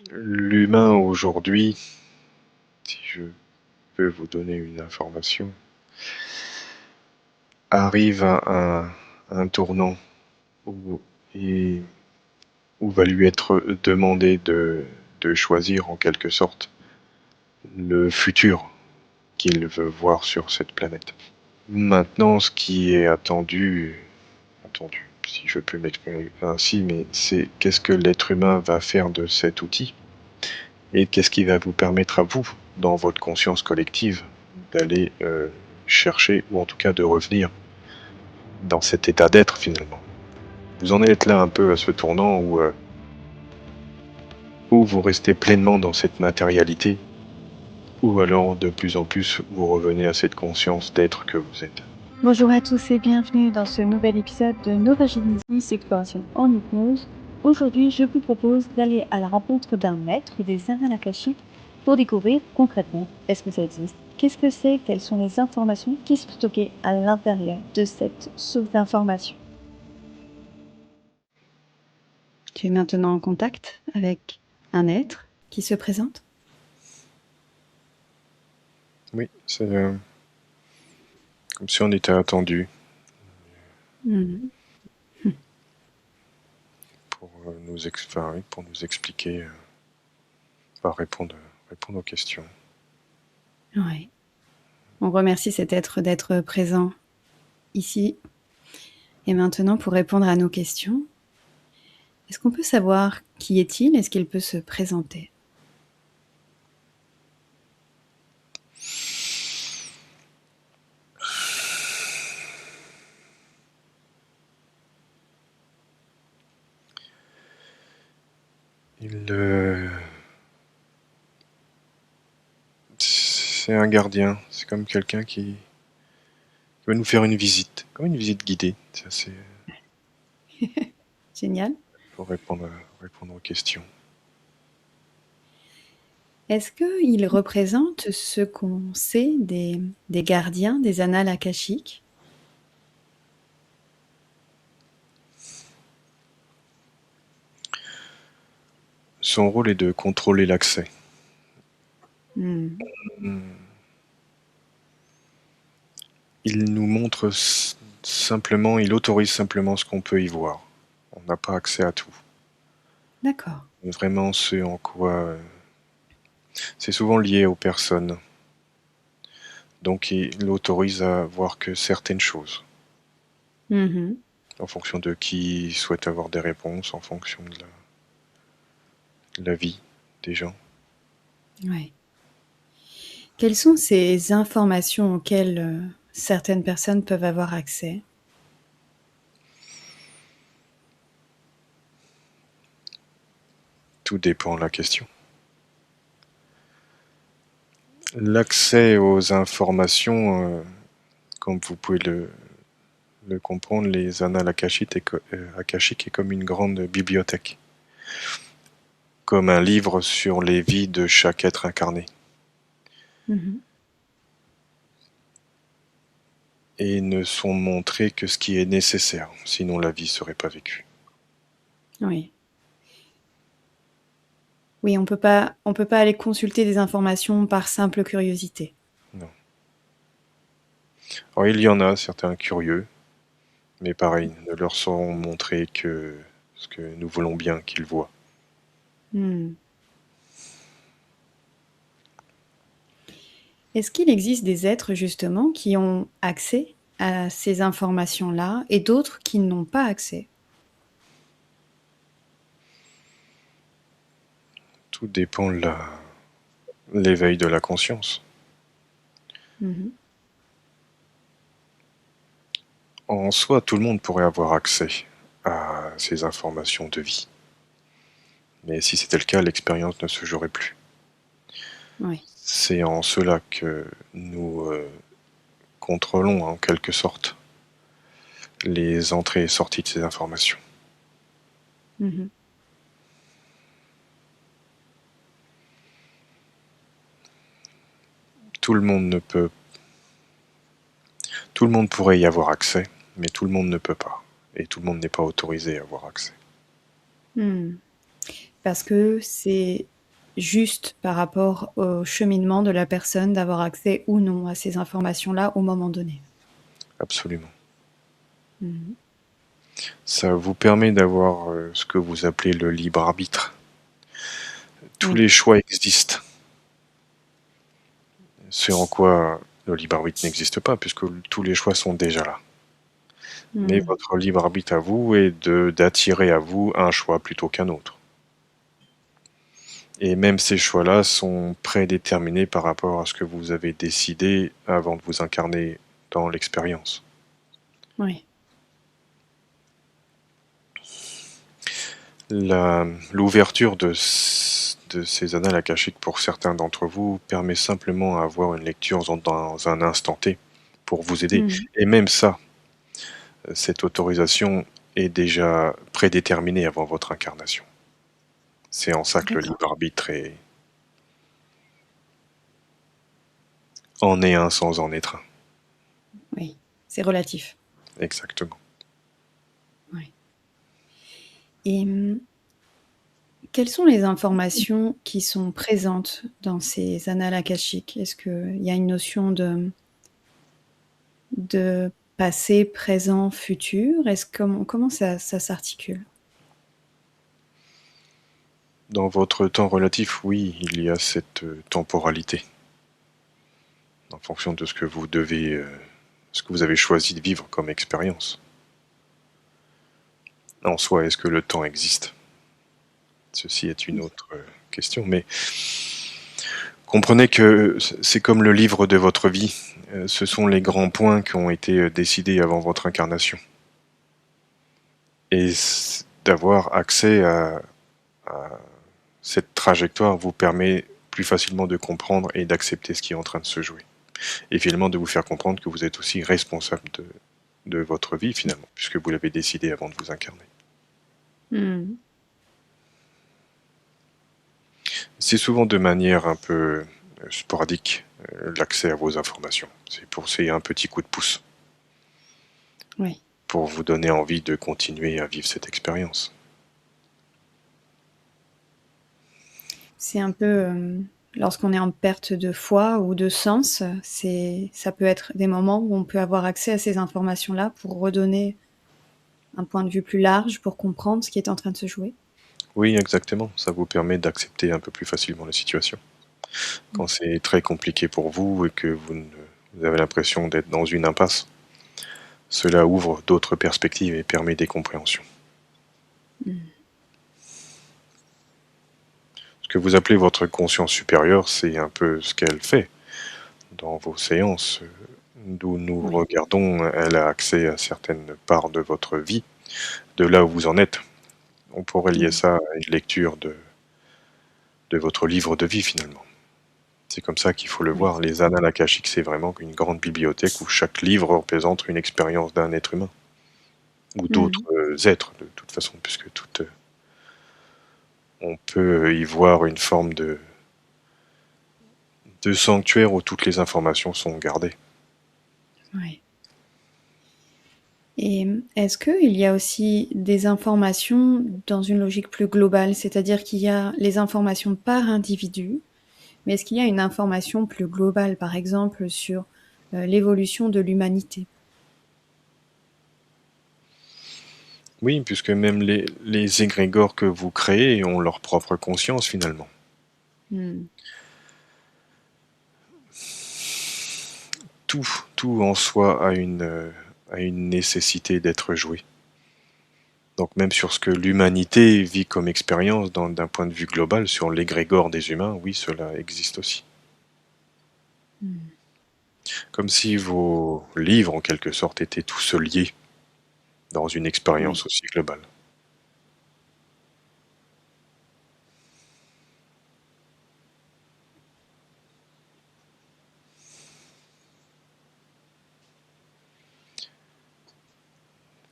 L'humain aujourd'hui, si je peux vous donner une information, arrive à un tournant où, et- où va lui être demandé de choisir en quelque sorte le futur qu'il veut voir sur cette planète. Maintenant, ce qui est attendu, si je peux m'exprimer ainsi, mais c'est qu'est-ce que l'être humain va faire de cet outil et qu'est-ce qui va vous permettre à vous, dans votre conscience collective, d'aller chercher, ou en tout cas de revenir dans cet état d'être finalement. Vous en êtes là un peu à ce tournant où vous restez pleinement dans cette matérialité, ou alors de plus en plus vous revenez à cette conscience d'être que vous êtes. Bonjour à tous et bienvenue dans ce nouvel épisode de Nova Genesis Exploration en hypnose. Aujourd'hui, je vous propose d'aller à la rencontre d'un maître des annales akashiques pour découvrir concrètement est-ce que ça existe, qu'est-ce que c'est, quelles sont les informations qui sont stockées à l'intérieur de cette source d'informations. Tu es maintenant en contact avec un être qui se présente. Oui, c'est comme si on était attendu pour pour nous expliquer, répondre aux questions. Oui. On remercie cet être d'être présent ici et maintenant pour répondre à nos questions. Est-ce qu'on peut savoir qui est-il? Est-ce qu'il peut se présenter? C'est un gardien, c'est comme quelqu'un qui va nous faire une visite, comme une visite guidée. C'est assez Génial. pour répondre aux questions. Est-ce qu'il représente ce qu'on sait des gardiens des annales akashiques? Son rôle est de contrôler l'accès. Hmm. Il nous montre simplement, il autorise simplement ce qu'on peut y voir. On n'a pas accès à tout. D'accord. Vraiment ce en quoi c'est souvent lié aux personnes. Donc il autorise à voir que certaines choses, Mhm. en fonction de qui souhaite avoir des réponses, en fonction de la vie des gens. Ouais. Quelles sont ces informations auxquelles certaines personnes peuvent avoir accès? Tout dépend de la question. L'accès aux informations, comme vous pouvez le comprendre, les annales akashiques est comme une grande bibliothèque, comme un livre sur les vies de chaque être incarné. Mhm. Et ne sont montrés que ce qui est nécessaire, sinon la vie ne serait pas vécue. Oui. Oui, on peut pas aller consulter des informations par simple curiosité. Non. Alors il y en a certains curieux, mais pareil, ne leur seront montrés que ce que nous voulons bien qu'ils voient. Hmm. Est-ce qu'il existe des êtres justement qui ont accès à ces informations-là et d'autres qui n'ont pas accès? Tout dépend de l'éveil de la conscience. Mhm. En soi, tout le monde pourrait avoir accès à ces informations de vie. Mais si c'était le cas, l'expérience ne se jouerait plus. Oui. C'est en cela que nous contrôlons en quelque sorte les entrées et sorties de ces informations. Mhm. Tout le monde ne peut, tout le monde pourrait y avoir accès, mais tout le monde ne peut pas. Et tout le monde n'est pas autorisé à avoir accès. Hmm. parce que c'est juste par rapport au cheminement de la personne d'avoir accès ou non à ces informations-là au moment donné. Absolument. Mhm. Ça vous permet d'avoir ce que vous appelez le libre arbitre. Tous Oui. les choix existent. Ce en quoi le libre arbitre n'existe pas, puisque tous les choix sont déjà là. Mais Mhm. votre libre arbitre à vous est d'attirer à vous un choix plutôt qu'un autre. Et même ces choix-là sont prédéterminés par rapport à ce que vous avez décidé avant de vous incarner dans l'expérience. Oui. L'ouverture de ces annales akashiques pour certains d'entre vous permet simplement à avoir une lecture dans un instant T pour vous aider. Mhm. Et même ça, cette autorisation est déjà prédéterminée avant votre incarnation. C'est en ça que le D'accord. libre arbitre en est un sans en être un. Oui. C'est relatif. Exactement. Oui. Et quelles sont les informations qui sont présentes dans ces annales akashiques? Est-ce qu'il y a une notion de passé, présent, futur? Comment ça s'articule? Dans votre temps relatif, oui, il y a cette temporalité, en fonction de ce que vous devez, ce que vous avez choisi de vivre comme expérience. En soi, est-ce que le temps existe? Ceci est une autre question, mais comprenez que c'est comme le livre de votre vie. Ce sont les grands points qui ont été décidés avant votre incarnation. Et d'avoir accès à cette trajectoire vous permet plus facilement de comprendre et d'accepter ce qui est en train de se jouer. Et finalement de vous faire comprendre que vous êtes aussi responsable de votre vie finalement, puisque vous l'avez décidé avant de vous incarner. Mmh. C'est souvent de manière un peu sporadique l'accès à vos informations. C'est un petit coup de pouce Oui. pour vous donner envie de continuer à vivre cette expérience. C'est un peu, lorsqu'on est en perte de foi ou de sens, ça peut être des moments où on peut avoir accès à ces informations-là pour redonner un point de vue plus large, pour comprendre ce qui est en train de se jouer. Oui, exactement. Ça vous permet d'accepter un peu plus facilement la situation. Mmh. Quand c'est très compliqué pour vous et que vous avez l'impression d'être dans une impasse, cela ouvre d'autres perspectives et permet des compréhensions. Mmh. Ce que vous appelez votre conscience supérieure, c'est un peu ce qu'elle fait dans vos séances, d'où nous Oui. regardons. Elle a accès à certaines parts de votre vie, de là où vous en êtes. On pourrait lier Mmh. ça à une lecture de votre livre de vie finalement. C'est comme ça qu'il faut le Oui. voir. Les annales akashiques, c'est vraiment une grande bibliothèque où chaque livre représente une expérience d'un être humain ou d'autres Mmh. êtres de toute façon, puisque on peut y voir une forme de sanctuaire où toutes les informations sont gardées. Oui. Et est-ce qu'il y a aussi des informations dans une logique plus globale? C'est-à-dire qu'il y a les informations par individu, mais est-ce qu'il y a une information plus globale, par exemple, sur, l'évolution de l'humanité? Oui, puisque même les égrégores que vous créez ont leur propre conscience finalement. Mmh. Tout en soi a une nécessité d'être joué. Donc même sur ce que l'humanité vit comme expérience d'un point de vue global, sur l'égrégore des humains, oui, cela existe aussi. Mmh. Comme si vos livres, en quelque sorte, étaient tous liés dans une Oui. expérience aussi globale.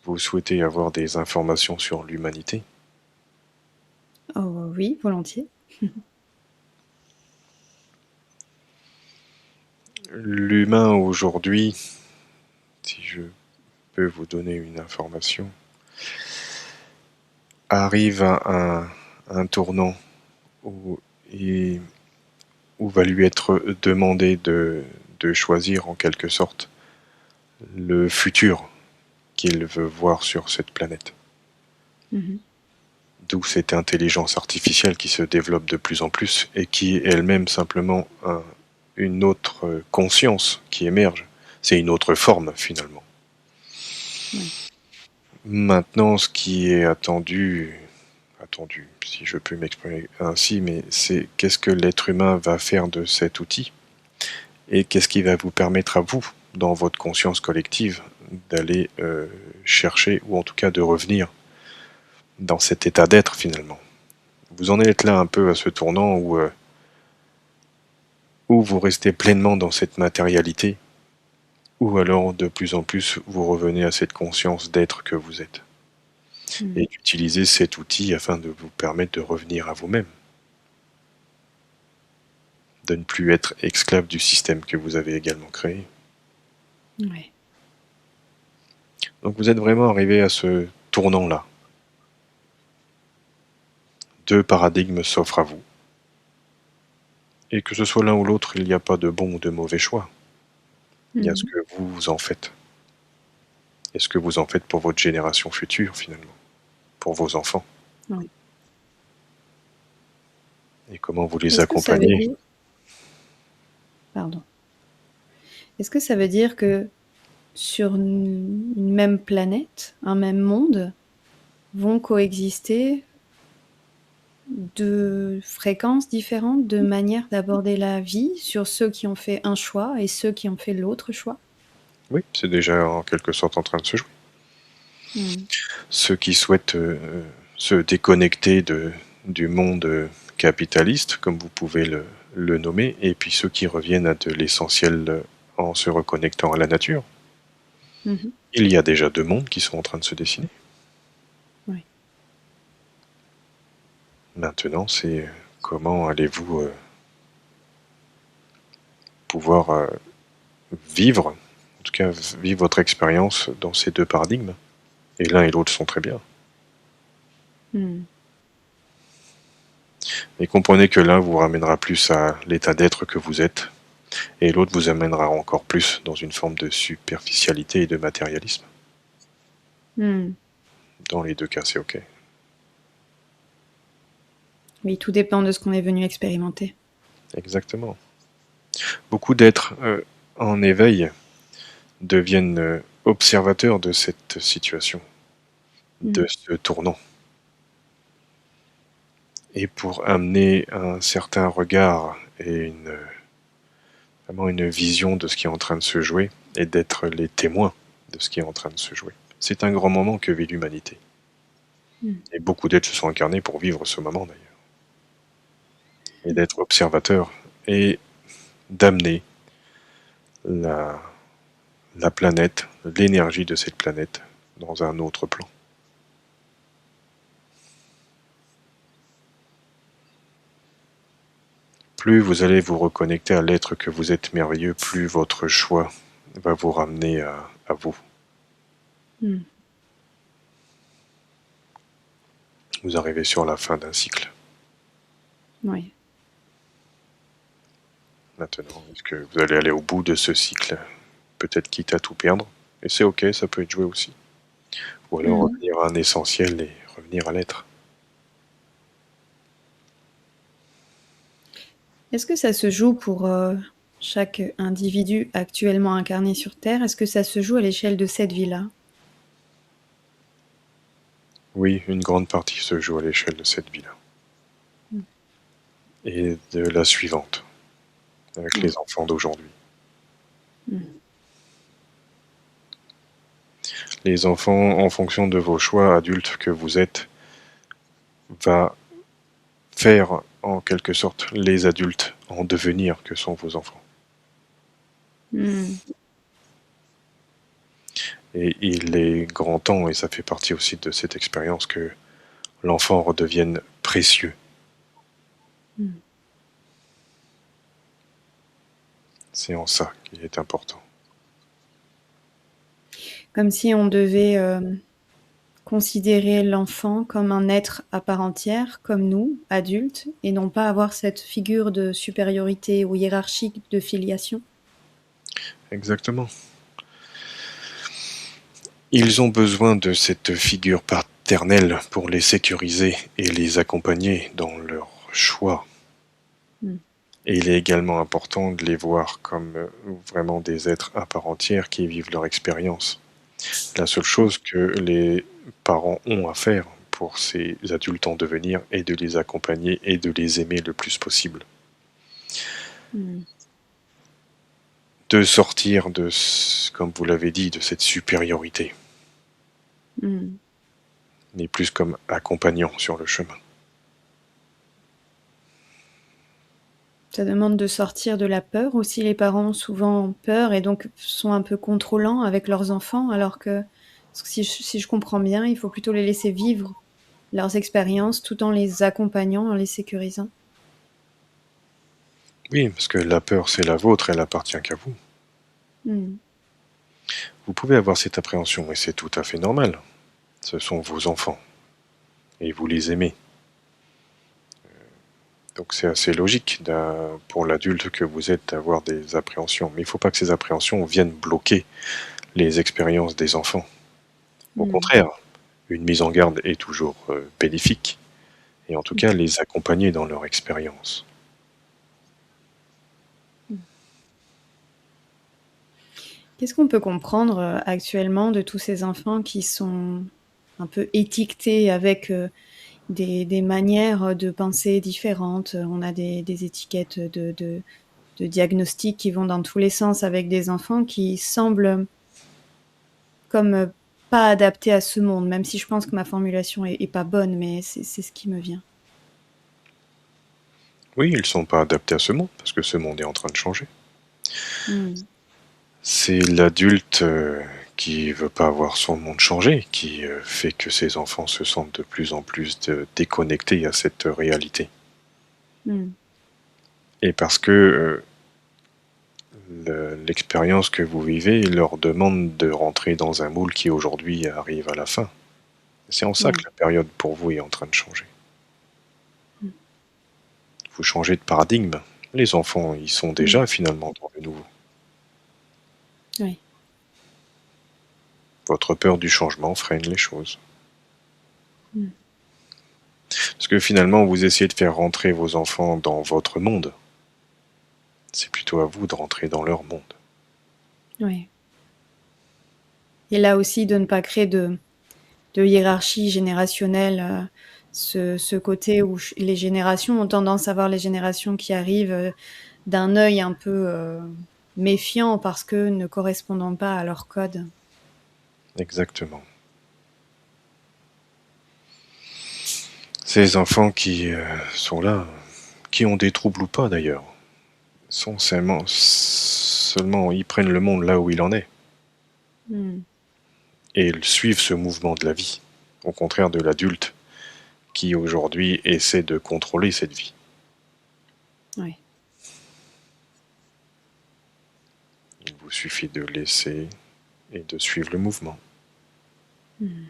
Vous souhaitez avoir des informations sur l'humanité? Oh oui, volontiers. L'humain aujourd'hui, si je peux vous donner une information, arrive à un tournant où, il- où va lui être demandé de choisir en quelque sorte le futur qu'il veut voir sur cette planète. Mhm. D'où cette intelligence artificielle qui se développe de plus en plus et qui est elle-même simplement une autre conscience qui émerge. C'est une autre forme finalement. Oui. Maintenant, ce qui est attendu, si je peux m'exprimer ainsi, mais c'est qu'est-ce que l'être humain va faire de cet outil et qu'est-ce qui va vous permettre à vous, dans votre conscience collective, d'aller chercher ou en tout cas de revenir dans cet état d'être finalement. Vous en êtes là un peu à ce tournant où vous restez pleinement dans cette matérialité, ou alors de plus en plus vous revenez à cette conscience d'être que vous êtes, et Mhm. d'utiliser cet outil afin de vous permettre de revenir à vous-même, de ne plus être esclave du système que vous avez également créé. Ouais. Donc vous êtes vraiment arrivé à ce tournant-là. Deux paradigmes s'offrent à vous, et que ce soit l'un ou l'autre, il n'y a pas de bon ou de mauvais choix. Il y a ce Mhm. que vous en faites, et ce que vous en faites pour votre génération future finalement, pour vos enfants, Oui. et comment vous les Est-ce que ça veut accompagnez. dire... Pardon. Est-ce que ça veut dire que sur une même planète, un même monde, vont coexister de fréquences différentes, de manières d'aborder la vie sur ceux qui ont fait un choix et ceux qui ont fait l'autre choix? Oui, c'est déjà en quelque sorte en train de se jouer. Mmh. Ceux qui souhaitent se déconnecter du monde capitaliste, comme vous pouvez le nommer, et puis ceux qui reviennent à de l'essentiel en se reconnectant à la nature. Mmh. Il y a déjà deux mondes qui sont en train de se dessiner. Oui. Maintenant, c'est comment allez-vous pouvoir vivre, en tout cas vivre votre expérience dans ces deux paradigmes. Et l'un et l'autre sont très bien. Mmh. Et comprenez que l'un vous ramènera plus à l'état d'être que vous êtes, et l'autre vous amènera encore plus dans une forme de superficialité et de matérialisme. Mmh. Dans les deux cas, c'est OK. Oui, tout dépend de ce qu'on est venu expérimenter. Exactement. Beaucoup d'êtres en éveil deviennent observateurs de cette situation, de Mmh. ce tournant. Et pour amener un certain regard et vraiment une vision de ce qui est en train de se jouer, et d'être les témoins de ce qui est en train de se jouer. C'est un grand moment que vit l'humanité. Mmh. Et beaucoup d'êtres se sont incarnés pour vivre ce moment d'ailleurs. Et d'être observateurs et d'amener la, la planète, l'énergie de cette planète dans un autre plan. Plus vous allez vous reconnecter à l'être que vous êtes merveilleux, plus votre choix va vous ramener à vous. Mmh. Vous arrivez sur la fin d'un cycle. Oui. Maintenant, est-ce que vous allez aller au bout de ce cycle, peut-être quitte à tout perdre? Et c'est OK, ça peut être joué aussi. Ou alors Mmh. revenir à un essentiel et revenir à l'être. Est-ce que ça se joue pour, chaque individu actuellement incarné sur Terre? Est-ce que ça se joue à l'échelle de cette vie-là? Oui, une grande partie se joue à l'échelle de cette vie-là. Mmh. Et de la suivante, avec Oui. les enfants d'aujourd'hui. Mmh. Les enfants, en fonction de vos choix adultes que vous êtes, va faire en quelque sorte les adultes en devenir que sont vos enfants. Mmh. Et il est grand temps, et ça fait partie aussi de cette expérience, que l'enfant redevienne précieux. Mmh. C'est en ça qu'il est important. Comme si on devait, considérer l'enfant comme un être à part entière, comme nous, adultes, et non pas avoir cette figure de supériorité ou hiérarchique de filiation. Exactement. Ils ont besoin de cette figure paternelle pour les sécuriser et les accompagner dans leurs choix. Mm. Et il est également important de les voir comme vraiment des êtres à part entière qui vivent leur expérience. La seule chose que les parents ont à faire pour ces adultes en devenir est de les accompagner et de les aimer le plus possible. Mm. De sortir de, comme vous l'avez dit, de cette supériorité, Mm. mais plus comme accompagnant sur le chemin. Ça demande de sortir de la peur aussi. Les parents ont souvent peur et donc sont un peu contrôlants avec leurs enfants, alors que si je comprends bien, il faut plutôt les laisser vivre leurs expériences tout en les accompagnant, en les sécurisant. Oui, parce que la peur, c'est la vôtre, elle appartient qu'à vous. Mm. Vous pouvez avoir cette appréhension et c'est tout à fait normal. Ce sont vos enfants et vous les aimez. Donc c'est assez logique pour l'adulte que vous êtes d'avoir des appréhensions. Mais il ne faut pas que ces appréhensions viennent bloquer les expériences des enfants. Au Mm. contraire, une mise en garde est toujours bénéfique. Et en tout cas, Ok. les accompagner dans leur expérience. Mm. Qu'est-ce qu'on peut comprendre actuellement de tous ces enfants qui sont un peu étiquetés avec des manières de penser différentes? On a des étiquettes de diagnostics qui vont dans tous les sens avec des enfants qui semblent comme pas adaptés à ce monde, même si je pense que ma formulation est pas bonne, mais c'est ce qui me vient. Oui, ils ne sont pas adaptés à ce monde, parce que ce monde est en train de changer. Mm. C'est l'adulte qui veut pas voir son monde changer, qui fait que ses enfants se sentent de plus en plus déconnectés à cette réalité. Mm. Et parce que l'expérience que vous vivez leur demande de rentrer dans un moule qui aujourd'hui arrive à la fin. C'est en ça que Ouais. la période pour vous est en train de changer. Mm. Vous changez de paradigme. Les enfants, ils sont Mm. déjà finalement dans le nouveau. Ouais. Votre peur du changement freine les choses. Mm. Parce que finalement, vous essayez de faire rentrer vos enfants dans votre monde. C'est plutôt à vous de rentrer dans leur monde. Ouais. Et là aussi, de ne pas créer de hiérarchie générationnelle, ce côté où les générations ont tendance à voir les générations qui arrivent d'un œil un peu méfiant parce que ne correspondant pas à leur code. Exactement. Ces enfants qui sont là, qui ont des troubles ou pas d'ailleurs, sont seulement ils prennent le monde là où il en est. Mm. Et ils suivent ce mouvement de la vie, au contraire de l'adulte qui aujourd'hui essaie de contrôler cette vie. Ouais. Il vous suffit de laisser et de suivre le mouvement. Mm.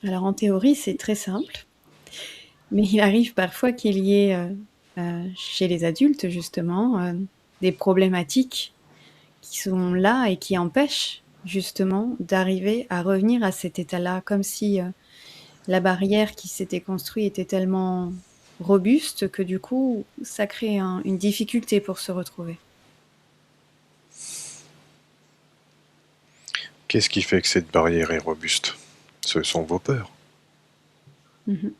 Alors en théorie, c'est très simple, mais il arrive parfois qu'il y ait chez les adultes justement des problématiques qui sont là et qui empêchent justement d'arriver à revenir à cet état-là, comme si la barrière qui s'était construite était tellement robuste que du coup, ça crée une difficulté pour se retrouver. Qu'est-ce qui fait que cette barrière est robuste? Ce sont vos peurs. Mhm.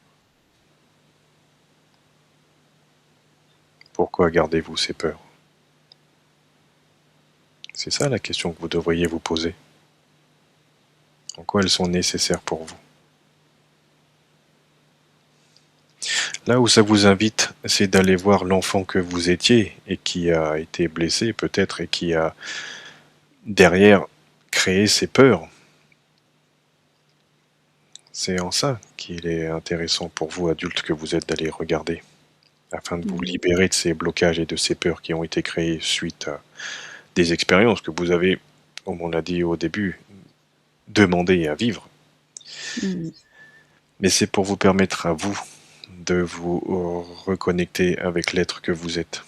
Pourquoi gardez-vous ces peurs? C'est ça la question que vous devriez vous poser. En quoi elles sont nécessaires pour vous? Là où ça vous invite, c'est d'aller voir l'enfant que vous étiez et qui a été blessé peut-être et qui a derrière créé ces peurs. C'est en ça qu'il est intéressant pour vous, adultes, que vous êtes d'aller regarder, afin de vous Mhm. libérer de ces blocages et de ces peurs qui ont été créées suite à des expériences que vous avez, comme on l'a dit au début, demander à vivre, Mmh. mais c'est pour vous permettre à vous de vous reconnecter avec l'être que vous êtes.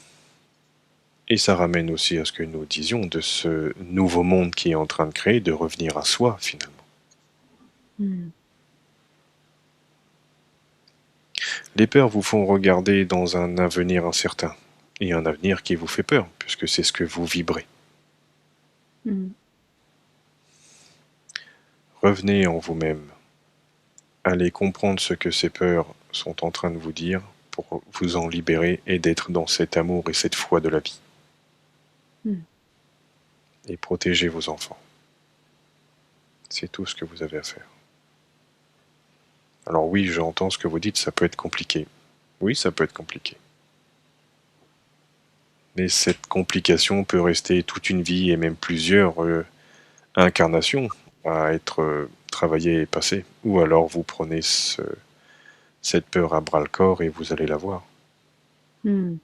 Et ça ramène aussi à ce que nous disions de ce nouveau monde qui est en train de créer, de revenir à soi finalement. Mmh. Les peurs vous font regarder dans un avenir incertain, et un avenir qui vous fait peur, puisque c'est ce que vous vibrez. Mmh. Revenez en vous-même, allez comprendre ce que ces peurs sont en train de vous dire pour vous en libérer et d'être dans cet amour et cette foi de la vie. Mmh. Et protégez vos enfants. C'est tout ce que vous avez à faire. Alors oui, j'entends ce que vous dites, ça peut être compliqué. Oui, ça peut être compliqué. Mais cette complication peut rester toute une vie et même plusieurs incarnations à être travaillée et passée. Ou alors vous prenez cette peur à bras le corps et vous allez la voir. Mmh.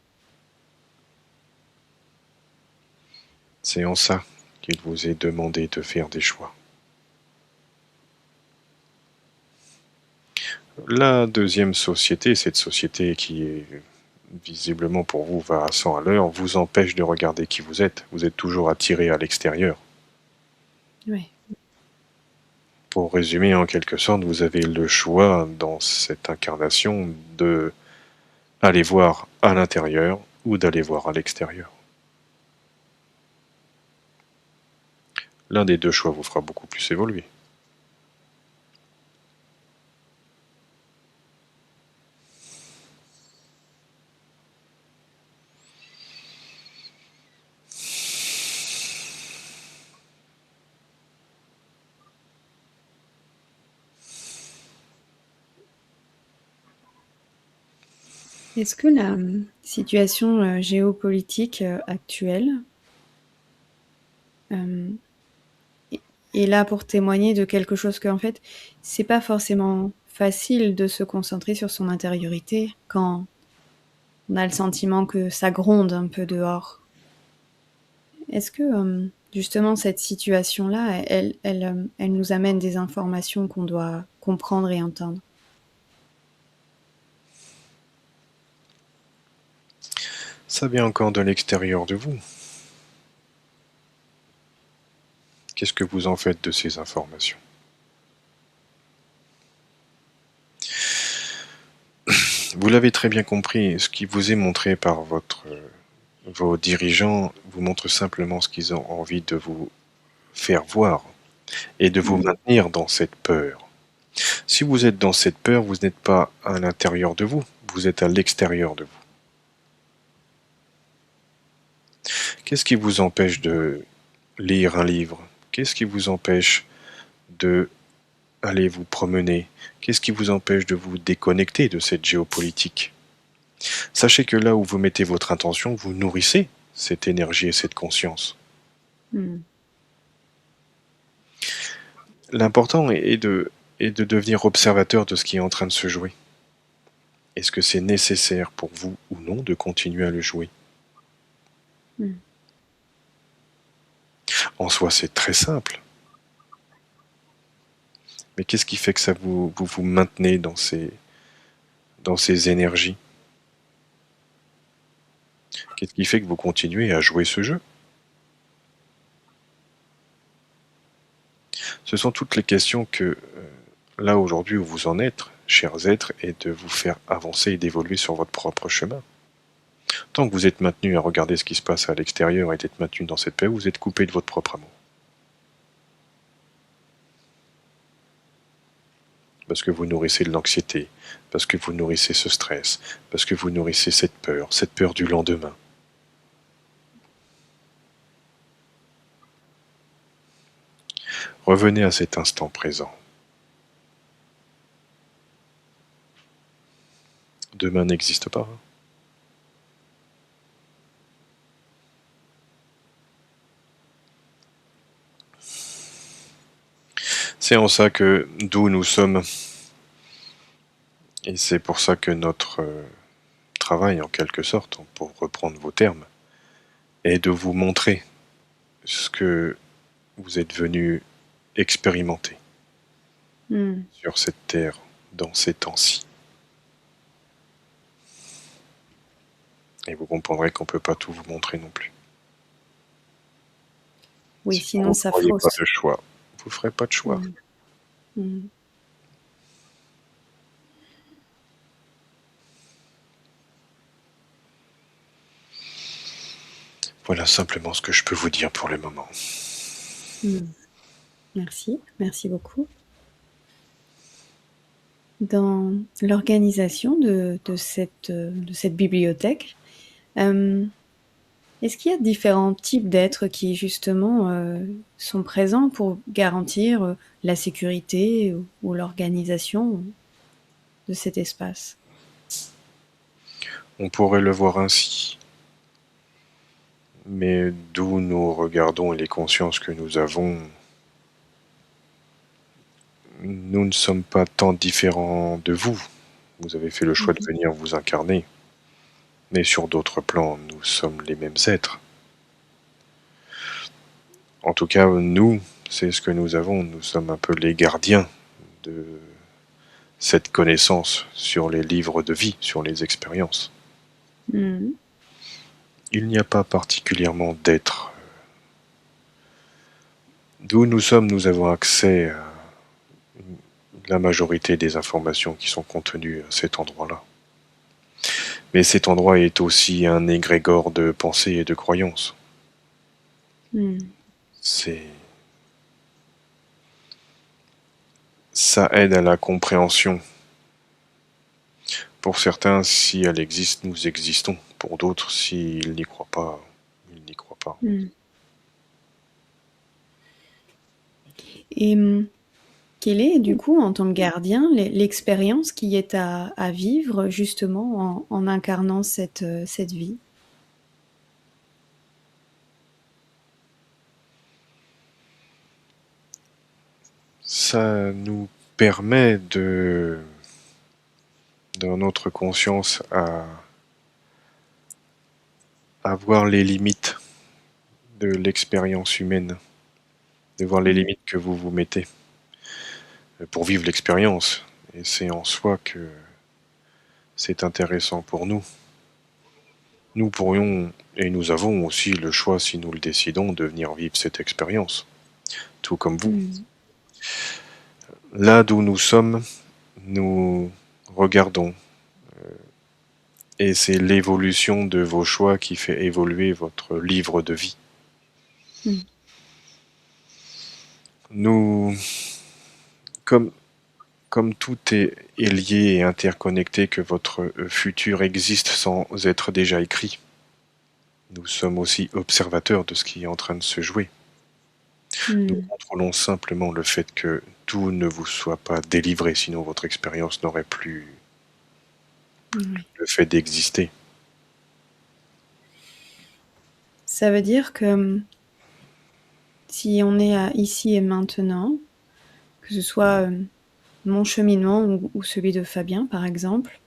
C'est en ça qu'il vous est demandé de faire des choix. La deuxième société, cette société qui est visiblement pour vous va à 100 à l'heure, vous empêche de regarder qui vous êtes. Vous êtes toujours attiré à l'extérieur. Ouais. Pour résumer en quelque sorte, vous avez le choix dans cette incarnation de aller voir à l'intérieur ou d'aller voir à l'extérieur. L'un des deux choix vous fera beaucoup plus évoluer. Est-ce que la, situation, géopolitique, actuelle, hem, est là pour témoigner de quelque chose qu'en fait, c'est pas forcément facile de se concentrer sur son intériorité quand on a le sentiment que ça gronde un peu dehors? Est-ce que, justement cette situation-là, elle nous amène des informations qu'on doit comprendre et entendre? Ça vient encore de l'extérieur de vous. Qu'est-ce que vous en faites de ces informations? Vous l'avez très bien compris, ce qui vous est montré par vos dirigeants vous montre simplement ce qu'ils ont envie de vous faire voir et de vous Mmh. maintenir dans cette peur. Si vous êtes dans cette peur, vous n'êtes pas à l'intérieur de vous, vous êtes à l'extérieur de vous. Qu'est-ce qui vous empêche de lire un livre? Qu'est-ce qui vous empêche de aller vous promener? Qu'est-ce qui vous empêche de vous déconnecter de cette géopolitique? Sachez que là où vous mettez votre intention, vous nourrissez cette énergie et cette conscience. Mmh. L'important est de devenir observateur de ce qui est en train de se jouer. Est-ce que c'est nécessaire pour vous ou non de continuer à le jouer? Mmh. En soi, c'est très simple. Mais qu'est-ce qui fait que ça vous maintenez dans ces énergies? Qu'est-ce qui fait que vous continuez à jouer ce jeu? Ce sont toutes les questions que, là aujourd'hui où vous en êtes, chers êtres, est de vous faire avancer et d'évoluer sur votre propre chemin. Tant que vous êtes maintenu à regarder ce qui se passe à l'extérieur et d'être maintenu dans cette paix, vous êtes coupé de votre propre amour. Parce que vous nourrissez de l'anxiété, parce que vous nourrissez ce stress, parce que vous nourrissez cette peur du lendemain. Revenez à cet instant présent. Demain n'existe pas. C'est en ça que d'où nous sommes, et c'est pour ça que notre travail, en quelque sorte, pour reprendre vos termes, est de vous montrer ce que vous êtes venu expérimenté Hmm. sur cette terre dans ces temps-ci. Et vous comprendrez qu'on ne peut pas tout vous montrer non plus. Oui, Sinon, sinon vous ne ça feriez pas fausse. de choix. Vous ne ferez pas de choix. Hmm. Hmm. Voilà simplement ce que je peux vous dire pour le moment. Hmm. Merci beaucoup. Dans l'organisation de cette bibliothèque, est-ce qu'il y a différents types d'êtres qui justement sont présents pour garantir la sécurité ou l'organisation de cet espace? On pourrait le voir ainsi, mais d'où nous regardons et les consciences que nous avons, nous ne sommes pas tant différents de vous. Vous avez fait le choix de Mhm. venir vous incarner, mais sur d'autres plans, nous sommes les mêmes êtres. En tout cas, nous, c'est ce que nous avons. Nous sommes un peu les gardiens de cette connaissance sur les livres de vie, sur les expériences. Mhm. Il n'y a pas particulièrement d'êtres. D'où nous sommes, nous avons accès à la majorité des informations qui sont contenues à cet endroit-là. Mais cet endroit est aussi un égrégore de pensées et de croyances. Mhm. C'est... Ça aide à la compréhension. Pour certains, si elle existe, nous existons. Pour d'autres, s'ils n'y croient pas, ils n'y croient pas. Mhm. Et quelle est, du coup, en tant que gardien, l'expérience qui est à vivre justement en incarnant cette vie? Ça nous permet dans notre conscience, à voir les limites de l'expérience humaine, de voir les Mhm. limites que vous vous mettez pour vivre l'expérience. Et c'est en soi que c'est intéressant pour nous. Nous pourrions, et nous avons aussi le choix, si nous le décidons, de venir vivre cette expérience, tout comme vous. Mhm. Là d'où nous sommes, nous regardons, et c'est l'évolution de vos choix qui fait évoluer votre livre de vie. Mhm. Nous, comme, comme tout est lié et interconnecté, que votre futur existe sans être déjà écrit, nous sommes aussi observateurs de ce qui est en train de se jouer. Nous Mhm. contrôlons simplement le fait que tout ne vous soit pas délivré, sinon votre expérience n'aurait plus Oui. le fait d'exister. Ça veut dire que si on est à ici et maintenant, que ce soit mon cheminement ou celui de Fabien, par exemple,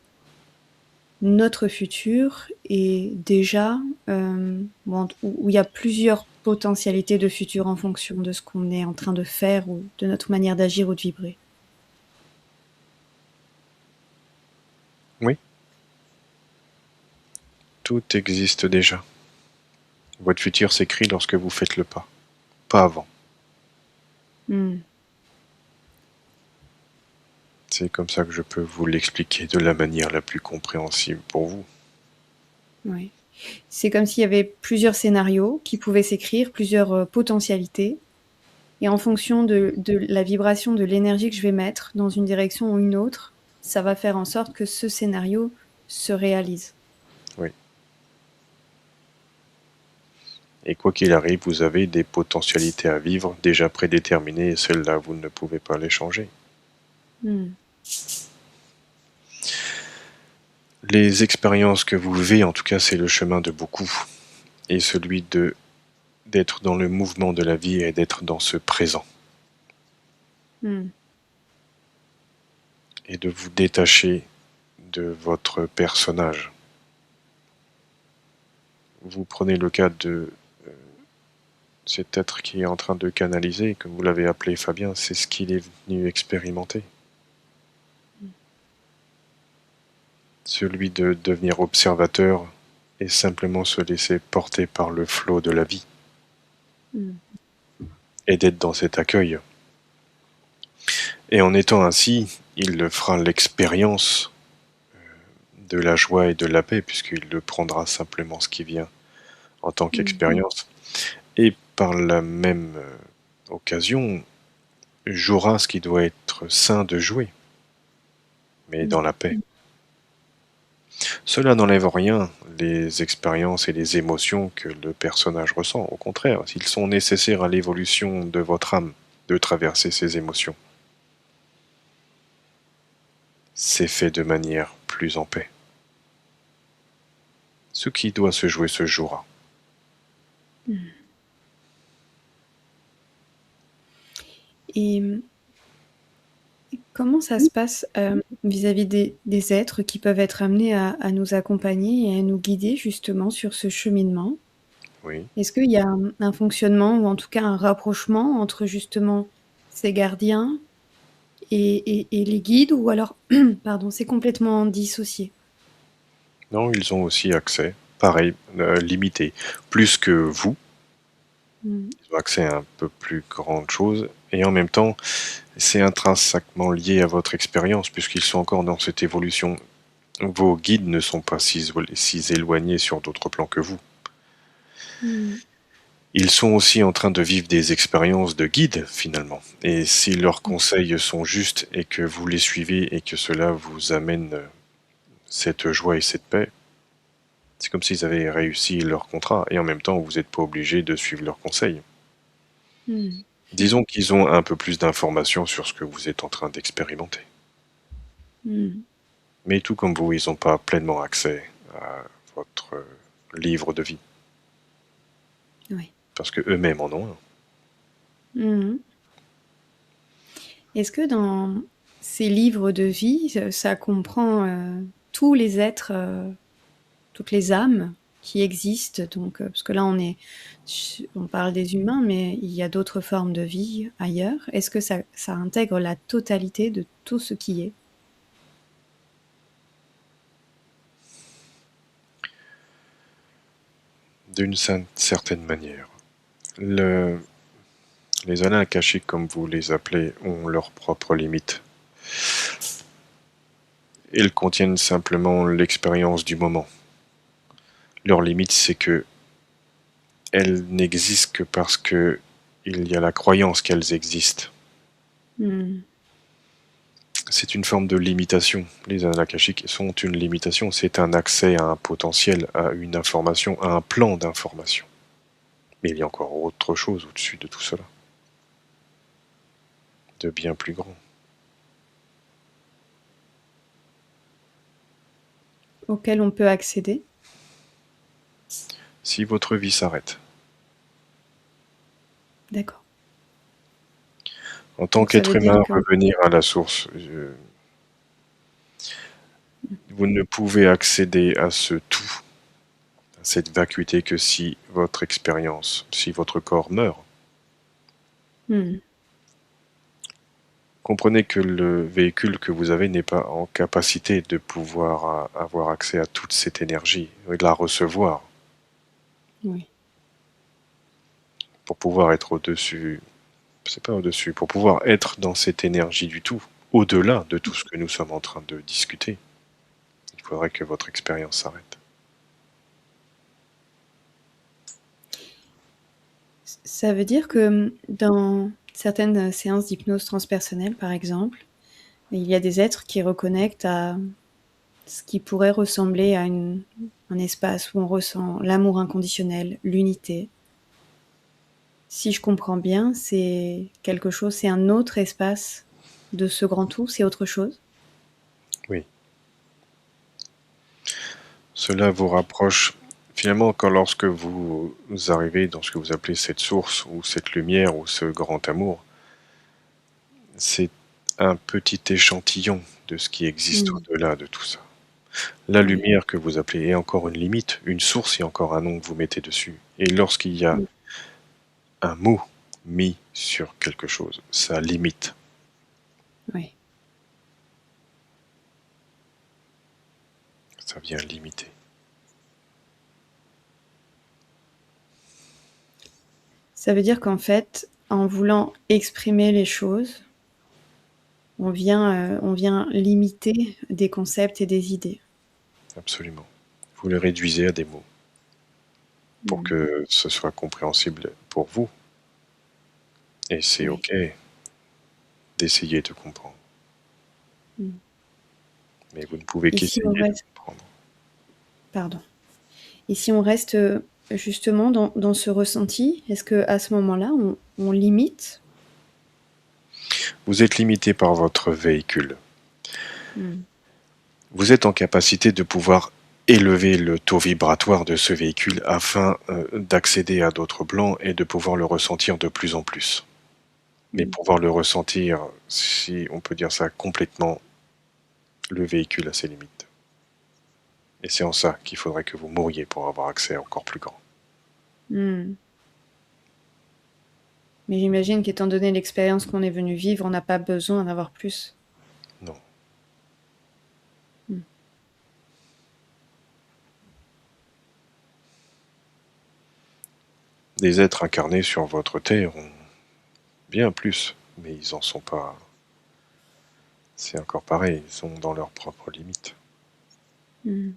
notre futur est déjà, où il y a plusieurs potentialités de futur en fonction de ce qu'on est en train de faire ou de notre manière d'agir ou de vibrer. Oui, tout existe déjà. Votre futur s'écrit lorsque vous faites le pas avant. Hmm. C'est comme ça que je peux vous l'expliquer de la manière la plus compréhensible pour vous. Oui. C'est comme s'il y avait plusieurs scénarios qui pouvaient s'écrire, plusieurs potentialités. Et en fonction de la vibration de l'énergie que je vais mettre dans une direction ou une autre, ça va faire en sorte que ce scénario se réalise. Oui. Et quoi qu'il arrive, vous avez des potentialités à vivre déjà prédéterminées et celles-là, vous ne pouvez pas les changer. Hmm. Les expériences que vous vivez, en tout cas, c'est le chemin de beaucoup. Et celui d'être dans le mouvement de la vie et d'être dans ce présent. Hmm. Et de vous détacher de votre personnage. Vous prenez le cas cet être qui est en train de canaliser, comme vous l'avez appelé Fabien, c'est ce qu'il est venu expérimenter. Celui de devenir observateur et simplement se laisser porter par le flot de la vie Mm. et d'être dans cet accueil. Et en étant ainsi, il fera l'expérience de la joie et de la paix, puisqu'il le prendra simplement ce qui vient en tant Mm. qu'expérience. Et par la même occasion, jouera ce qui doit être sain de jouer, mais Mm. dans la paix. Cela n'enlève rien les expériences et les émotions que le personnage ressent. Au contraire, ils sont nécessaires à l'évolution de votre âme de traverser ces émotions. C'est fait de manière plus en paix. Ce qui doit se jouer se jouera. Et comment ça se passe vis-à-vis des êtres qui peuvent être amenés à nous accompagner et à nous guider justement sur ce cheminement? Oui. Est-ce qu'il y a un fonctionnement ou en tout cas un rapprochement entre justement ces gardiens et les guides ou alors, pardon, c'est complètement dissocié? Non, ils ont aussi accès, pareil, limité. Plus que vous, Mmh. ils ont accès à un peu plus grande chose. Et en même temps, c'est intrinsèquement lié à votre expérience, puisqu'ils sont encore dans cette évolution. Vos guides ne sont pas si éloignés sur d'autres plans que vous. Mmh. Ils sont aussi en train de vivre des expériences de guide, finalement. Et si leurs Mmh. conseils sont justes et que vous les suivez et que cela vous amène cette joie et cette paix, c'est comme s'ils avaient réussi leur contrat. Et en même temps, vous n'êtes pas obligé de suivre leurs conseils. Mmh. Disons qu'ils ont un peu plus d'informations sur ce que vous êtes en train d'expérimenter. Mmh. Mais tout comme vous, ils n'ont pas pleinement accès à votre livre de vie. Oui. Parce que eux-mêmes en ont un. Mmh. Est-ce que dans ces livres de vie, ça comprend, tous les êtres, toutes les âmes qui existent? Donc, parce que là on parle des humains, mais il y a d'autres formes de vie ailleurs. Est-ce que ça intègre la totalité de tout ce qui est? D'une certaine manière. Les annales akashiques, comme vous les appelez, ont leurs propres limites. Ils contiennent simplement l'expérience du moment. Leur limite, c'est que elles n'existent que parce que il y a la croyance qu'elles existent. Mmh. C'est une forme de limitation. Les annales akashiques sont une limitation. C'est un accès à un potentiel, à une information, à un plan d'information. Mais il y a encore autre chose au-dessus de tout cela, de bien plus grand. Auquel on peut accéder? Si votre vie s'arrête, D'accord. en tant Donc ça qu'être veut dire humain, que revenir à la source, vous ne pouvez accéder à ce tout, à cette vacuité, que si votre expérience, si votre corps meurt. mmh. Comprenez que le véhicule que vous avez n'est pas en capacité de pouvoir avoir accès à toute cette énergie et de la recevoir Oui. pour pouvoir être au-dessus, c'est pas au-dessus, pour pouvoir être dans cette énergie du tout, au-delà de tout ce que nous sommes en train de discuter. Il faudrait que votre expérience s'arrête. Ça veut dire que, dans certaines séances d'hypnose transpersonnelle, par exemple, il y a des êtres qui reconnectent à ce qui pourrait ressembler à un espace où on ressent l'amour inconditionnel, l'unité. Si je comprends bien, c'est quelque chose, c'est un autre espace de ce grand tout, c'est autre chose? Oui. Cela vous rapproche finalement quand lorsque vous arrivez dans ce que vous appelez cette source ou cette lumière ou ce grand amour, c'est un petit échantillon de ce qui existe Mmh. au-delà de tout ça. La Oui. lumière que vous appelez est encore une limite, une source et encore un nom que vous mettez dessus. Et lorsqu'il y a Mmh. un mot mis sur quelque chose. Ça limite. Oui. Ça vient limiter. Ça veut dire qu'en fait, en voulant exprimer les choses, on vient limiter des concepts et des idées. Absolument. Vous le réduisez à des mots pour Mmh. que ce soit compréhensible pour vous. Et c'est Oui. OK d'essayer de comprendre. Mmh. Mais vous ne pouvez Et si on qu'essayer de reste comprendre. pardon. Et si on reste, justement dans ce ressenti, est-ce qu'à ce moment-là, on limite? Vous êtes limité par votre véhicule. Mmh. Vous êtes en capacité de pouvoir élever le taux vibratoire de ce véhicule afin d'accéder à d'autres plans et de pouvoir le ressentir de plus en plus. Mais Mmh. pouvoir le ressentir, si on peut dire ça complètement, le véhicule a ses limites. Et c'est en ça qu'il faudrait que vous mouriez pour avoir accès à encore plus grand. Mmh. Mais j'imagine qu'étant donné l'expérience qu'on est venu vivre, on n'a pas besoin d'en avoir plus. Non. Mmh. Des êtres incarnés sur votre terre ont bien plus, mais ils en sont pas. C'est encore pareil, ils sont dans leurs propres limites. Mmh.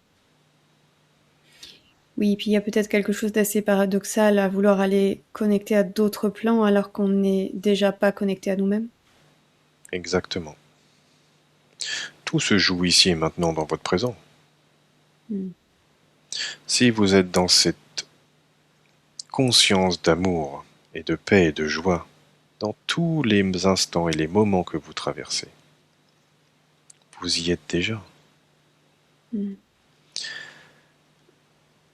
Oui, puis il y a peut-être quelque chose d'assez paradoxal à vouloir aller connecter à d'autres plans alors qu'on n'est déjà pas connecté à nous-mêmes. Exactement. Tout se joue ici et maintenant dans votre présent. Mmh. Si vous êtes dans cette conscience d'amour et de paix et de joie dans tous les instants et les moments que vous traversez, vous y êtes déjà. Mmh.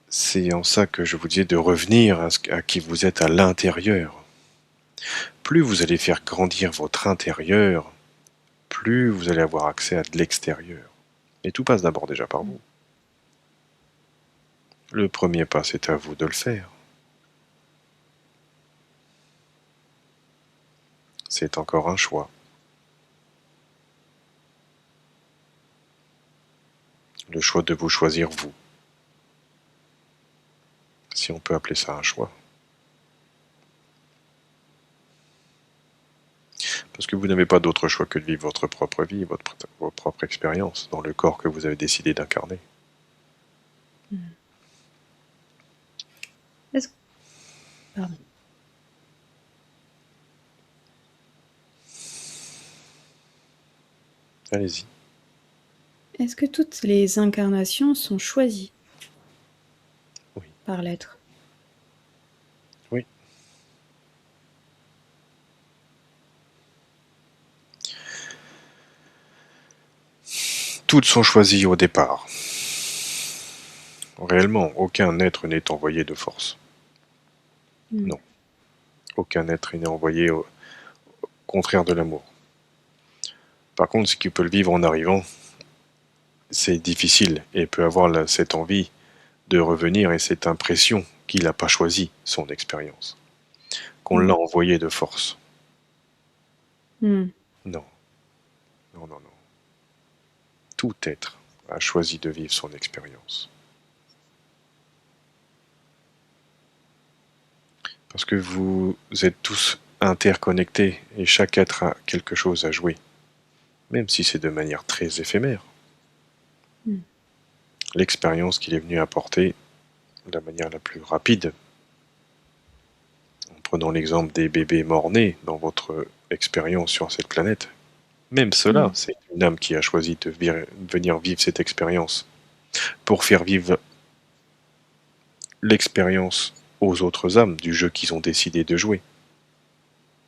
C'est en ça que je vous disais de revenir à qui vous êtes à l'intérieur. Plus vous allez faire grandir votre intérieur, plus vous allez avoir accès à de l'extérieur. Et tout passe d'abord déjà par vous. Le premier pas, c'est à vous de le faire. C'est encore un choix. Le choix de vous choisir vous. Si on peut appeler ça un choix. Parce que vous n'avez pas d'autre choix que de vivre votre propre vie, votre propre expérience, dans le corps que vous avez décidé d'incarner. Mmh. Est-ce pardon. Allez-y. Est-ce que toutes les incarnations sont choisies Oui. par l'être? Oui. Toutes sont choisies au départ. Réellement, aucun être n'est envoyé de force. Mmh. Non. Aucun être n'est envoyé au contraire de l'amour. Par contre, ce qui peut le vivre en arrivant, c'est difficile et peut avoir cette envie de revenir et cette impression qu'il n'a pas choisi son expérience, qu'on Mmh. l'a envoyé de force. Mmh. Non, non, non, non. Tout être a choisi de vivre son expérience. Parce que vous êtes tous interconnectés et chaque être a quelque chose à jouer, même si c'est de manière très éphémère. Mmh. L'expérience qu'il est venu apporter de la manière la plus rapide, en prenant l'exemple des bébés morts-nés dans votre expérience sur cette planète, même cela, Mmh. c'est une âme qui a choisi de venir vivre cette expérience pour faire vivre l'expérience aux autres âmes du jeu qu'ils ont décidé de jouer.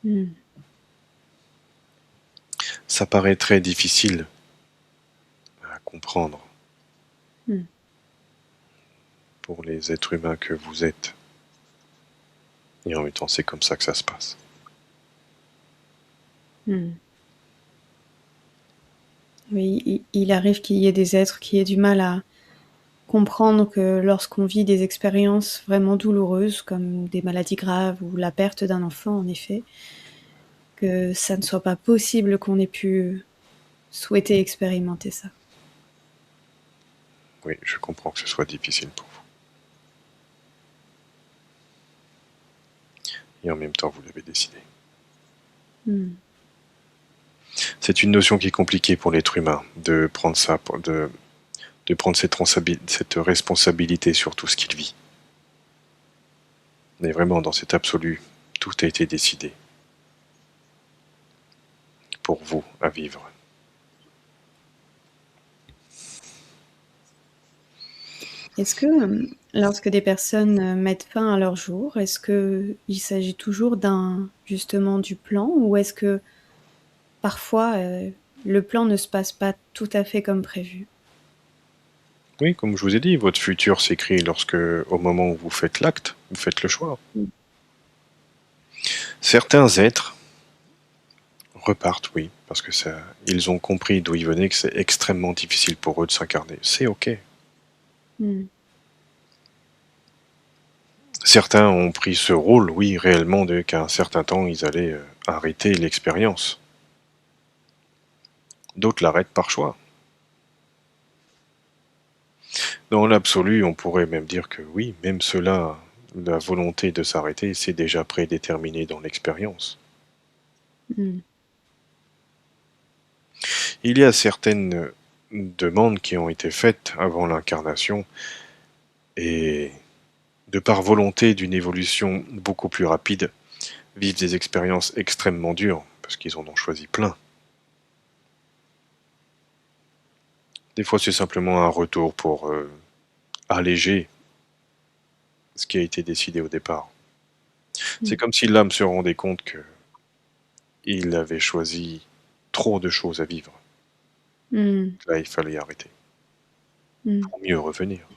Mmh. Ça paraît très difficile à comprendre Mmh. pour les êtres humains que vous êtes. Et en même temps, c'est comme ça que ça se passe. Mmh. Oui, il arrive qu'il y ait des êtres qui aient du mal comprendre que lorsqu'on vit des expériences vraiment douloureuses, comme des maladies graves ou la perte d'un enfant en effet, que ça ne soit pas possible qu'on ait pu souhaiter expérimenter ça. Oui, je comprends que ce soit difficile pour vous. Et en même temps, vous l'avez décidé. Mmh. C'est une notion qui est compliquée pour l'être humain, de prendre ça, de prendre cette responsabilité sur tout ce qu'il vit. Mais vraiment, dans cet absolu, tout a été décidé pour vous à vivre. Est-ce que, lorsque des personnes, mettent fin à leur jour, est-ce qu'il s'agit toujours justement du plan ou est-ce que parfois, le plan ne se passe pas tout à fait comme prévu? Oui, comme je vous ai dit, votre futur s'écrit lorsque, au moment où vous faites l'acte, vous faites le choix. Mmh. Certains êtres repartent, oui, parce que ça, ils ont compris d'où ils venaient, que c'est extrêmement difficile pour eux de s'incarner. C'est ok. Mmh. Certains ont pris ce rôle, oui, réellement, qu'à un certain temps, ils allaient arrêter l'expérience. D'autres l'arrêtent par choix. Dans l'absolu, on pourrait même dire que oui, même cela, la volonté de s'arrêter, c'est déjà prédéterminé dans l'expérience. Mmh. Il y a certaines demandes qui ont été faites avant l'incarnation et, de par volonté d'une évolution beaucoup plus rapide, vivent des expériences extrêmement dures, parce qu'ils en ont choisi plein. Des fois, c'est simplement un retour pour alléger ce qui a été décidé au départ. C'est Mmh. comme si l'âme se rendait compte que il avait choisi trop de choses à vivre. Mmh. Là, il fallait arrêter Mmh. pour mieux revenir.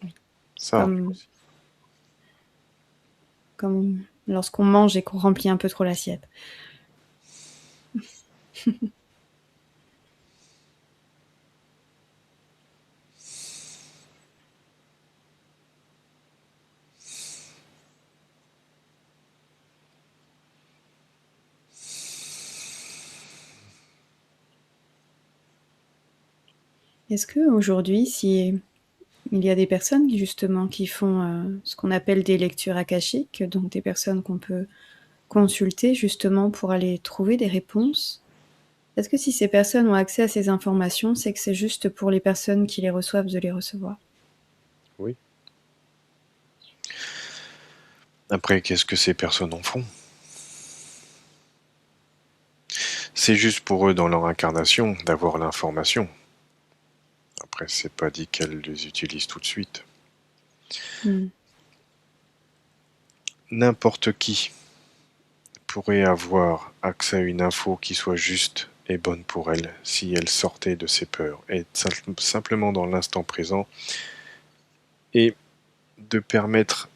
Oui. Ça arrive Comme aussi. comme lorsqu'on mange et qu'on remplit un peu trop l'assiette. Est-ce qu'aujourd'hui, si il y a des personnes qui justement qui font, ce qu'on appelle des lectures akashiques, donc des personnes qu'on peut consulter justement pour aller trouver des réponses. Est-ce que si ces personnes ont accès à ces informations, c'est que c'est juste pour les personnes qui les reçoivent de les recevoir? Oui. Après, qu'est-ce que ces personnes en font? C'est juste pour eux, dans leur incarnation, d'avoir l'information. Après, c'est pas dit qu'elles les utilisent tout de suite. Mmh. N'importe qui pourrait avoir accès à une info qui soit juste et bonne pour elle si elle sortait de ses peurs et simplement dans l'instant présent et de permettre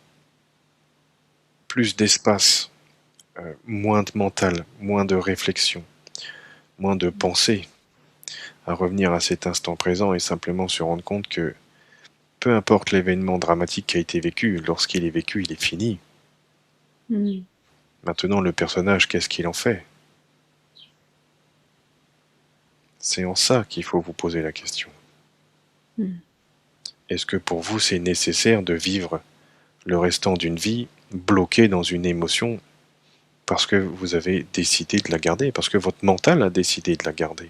plus d'espace, moins de mental, moins de réflexion, moins de pensée, à revenir à cet instant présent et simplement se rendre compte que peu importe l'événement dramatique qui a été vécu, lorsqu'il est vécu, il est fini. Mmh. Maintenant, le personnage, qu'est-ce qu'il en fait? C'est en ça qu'il faut vous poser la question. Mmh. Est-ce que pour vous, c'est nécessaire de vivre le restant d'une vie bloqué dans une émotion parce que vous avez décidé de la garder, parce que votre mental a décidé de la garder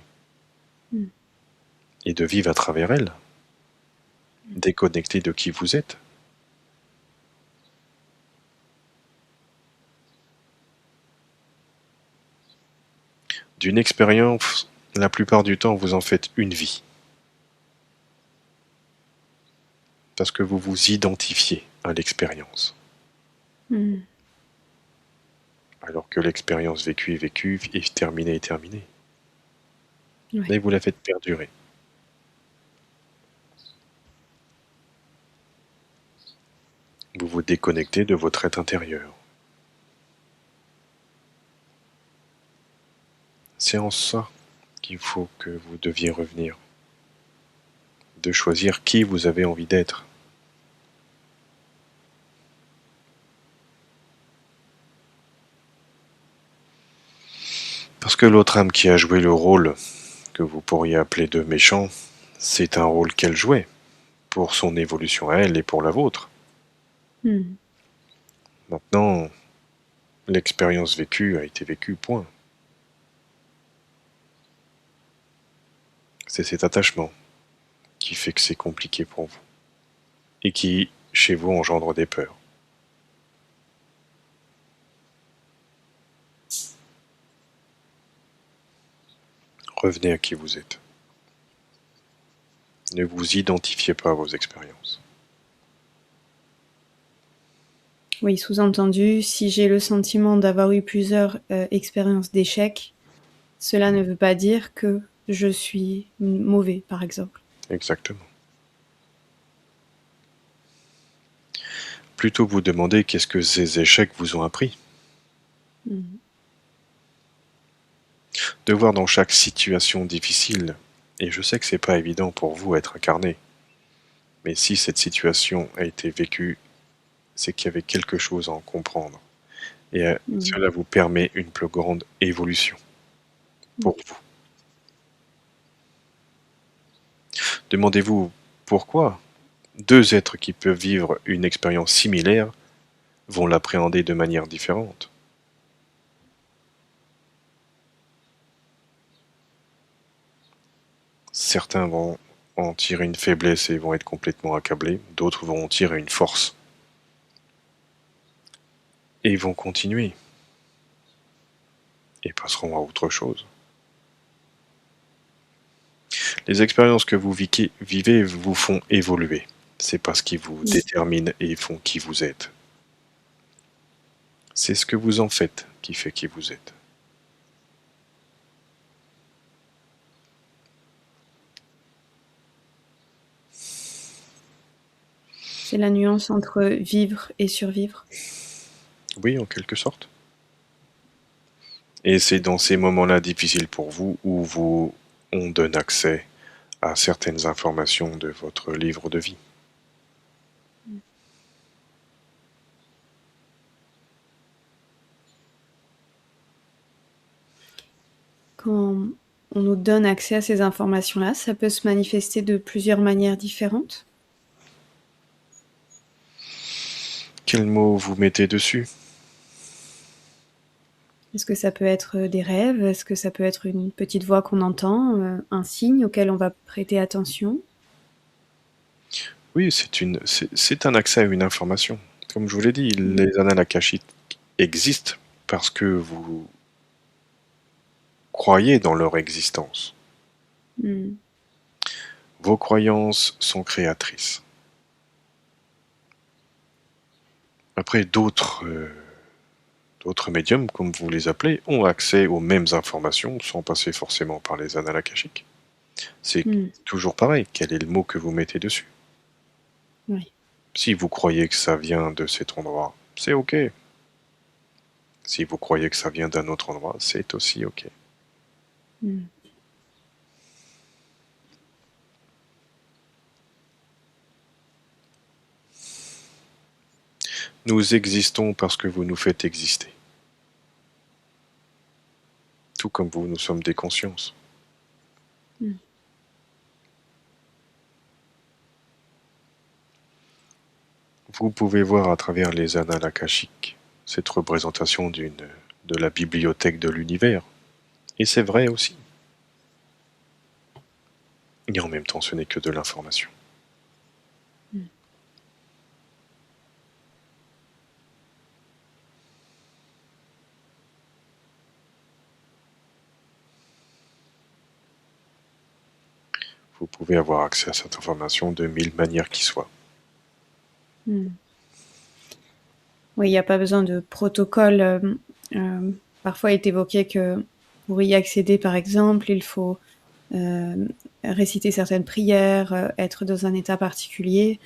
Mmh. et de vivre à travers elle, Mmh. déconnecté de qui vous êtes? D'une expérience, la plupart du temps, vous en faites une vie, parce que vous vous identifiez à l'expérience, Mmh. alors que l'expérience vécue est vécue et terminée est terminée. Mais Ouais. vous la faites perdurer. Vous vous déconnectez de votre être intérieur. C'est en ça qu'il faut que vous deviez revenir de choisir qui vous avez envie d'être. Parce que l'autre âme qui a joué le rôle que vous pourriez appeler de méchant, c'est un rôle qu'elle jouait, pour son évolution à elle et pour la vôtre. Hmm. Maintenant, l'expérience vécue a été vécue, point. C'est cet attachement qui fait que c'est compliqué pour vous, et qui, chez vous, engendre des peurs. Revenez à qui vous êtes. Ne vous identifiez pas à vos expériences. Oui, sous-entendu, si j'ai le sentiment d'avoir eu plusieurs expériences d'échec, cela ne veut pas dire que je suis mauvais, par exemple. Exactement. Plutôt vous demandez qu'est-ce que ces échecs vous ont appris. Mhm. De voir dans chaque situation difficile, et je sais que c'est pas évident pour vous à être incarné, mais si cette situation a été vécue, c'est qu'il y avait quelque chose à en comprendre. Et Mhm. cela vous permet une plus grande évolution pour vous. Demandez-vous pourquoi deux êtres qui peuvent vivre une expérience similaire vont l'appréhender de manière différente. Certains vont en tirer une faiblesse et vont être complètement accablés, d'autres vont en tirer une force et vont continuer et passeront à autre chose. Les expériences que vous vivez vous font évoluer. C'est pas ce qui vous détermine et font qui vous êtes. C'est ce que vous en faites qui fait qui vous êtes. C'est la nuance entre vivre et survivre. Oui, en quelque sorte. Et c'est dans ces moments-là difficiles pour vous où on donne accès à certaines informations de votre livre de vie. Quand on nous donne accès à ces informations-là, ça peut se manifester de plusieurs manières différentes. Quel mot vous mettez dessus? Est-ce que ça peut être des rêves? Est-ce que ça peut être une petite voix qu'on entend, un signe auquel on va prêter attention? Oui, c'est un accès à une information. Comme je vous l'ai dit, les annales akashiques existent parce que vous croyez dans leur existence. Mmh. Vos croyances sont créatrices. Après, d'autres médiums, comme vous les appelez, ont accès aux mêmes informations sans passer forcément par les annales akashiques. C'est Mmh. toujours pareil, quel est le mot que vous mettez dessus? Oui. Si vous croyez que ça vient de cet endroit, c'est ok. Si vous croyez que ça vient d'un autre endroit, c'est aussi ok. Mmh. Nous existons parce que vous nous faites exister. Tout comme vous, nous sommes des consciences. Mmh. Vous pouvez voir à travers les annales akashiques cette représentation de la bibliothèque de l'univers. Et c'est vrai aussi. Et en même temps, ce n'est que de l'information. Mmh. Vous pouvez avoir accès à cette information de mille manières qui soient. Mmh. Oui, il n'y a pas besoin de protocole. Parfois il est évoqué que pour y accéder, par exemple, il faut réciter certaines prières, être dans un état particulier.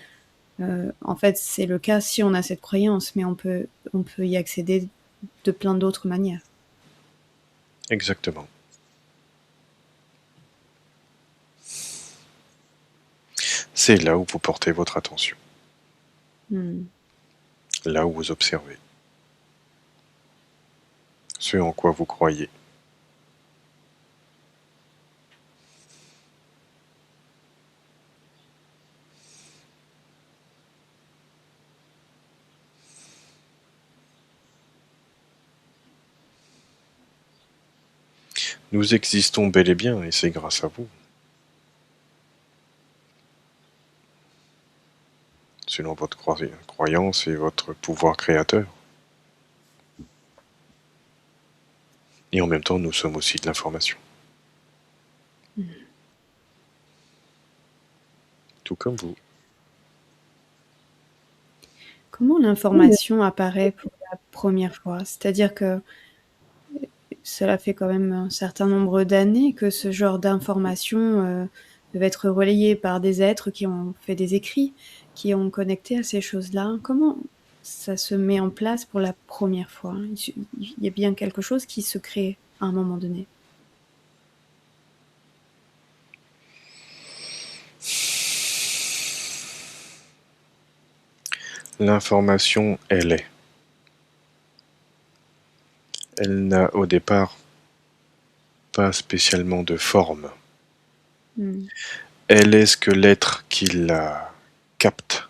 En fait, c'est le cas si on a cette croyance, mais on peut y accéder de plein d'autres manières. Exactement. C'est là où vous portez votre attention, Hmm. là où vous observez, ce en quoi vous croyez. Nous existons bel et bien, et c'est grâce à vous, selon votre croyance et votre pouvoir créateur. Et en même temps, nous sommes aussi de l'information, tout comme vous. Comment l'information apparaît pour la première fois? C'est-à-dire que cela fait quand même un certain nombre d'années que ce genre d'informations peuvent être relayées par des êtres qui ont fait des écrits, qui ont connecté à ces choses-là. Comment ça se met en place pour la première fois? Il y a bien quelque chose qui se crée à un moment donné. L'information, elle est. Elle n'a au départ pas spécialement de forme. Hmm. Elle est ce que l'être qui la capte